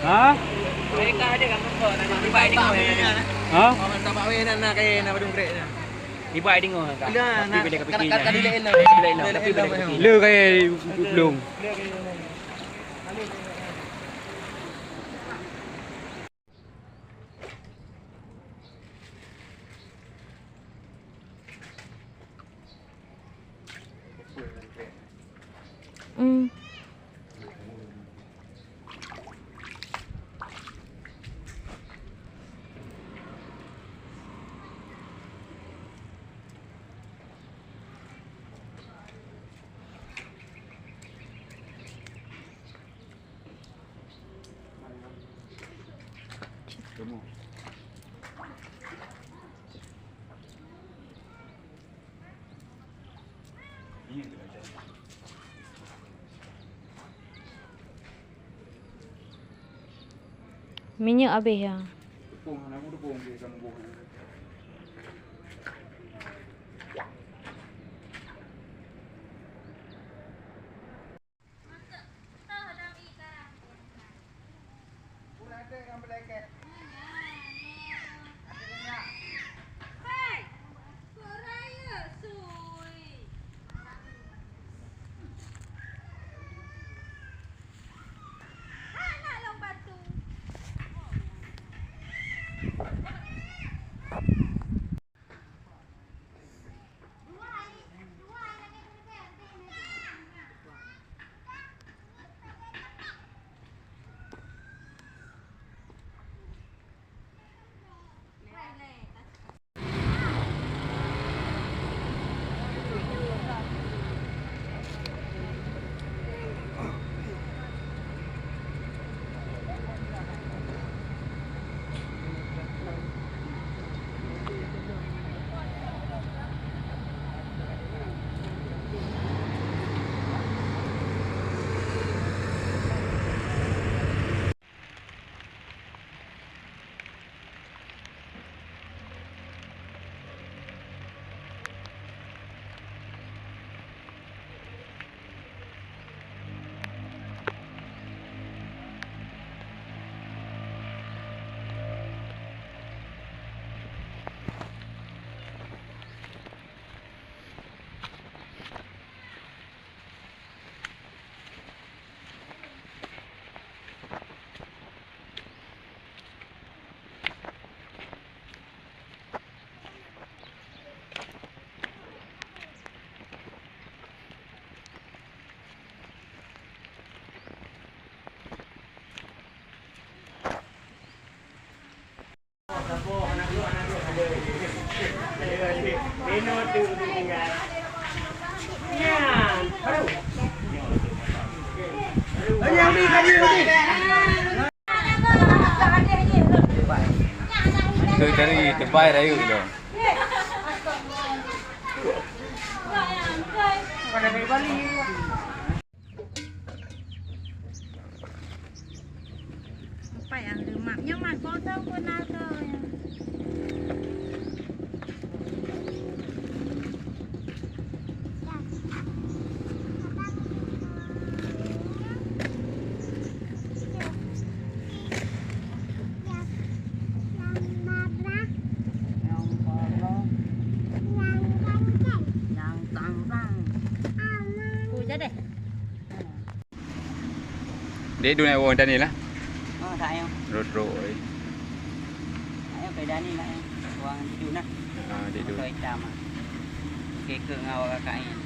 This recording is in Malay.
Hah? Mereka ada kan betul nak dibaik dengan orang. Hah? Orang tak bawa nak kaya nak badung krek. Dibaik dengan orang tak? Dah nak Tapi bila kadang kepikirnya. dia elok. Tapi bila kepikirnya. Lu kayak belum. Kamu. Minyak habis ya. Tepung, aku tepung ke kamu buang. Tôi dari terbaik raya gitu. Apa yang lemaknya mas potong pun ada. Dia dunia orang tadi lah. Oh tak yang. Rodro. Ayo ke Dani lah yang. Orang tidur nak. Ah, dia tu. Hitam. Okey ke ngawal kakaknya.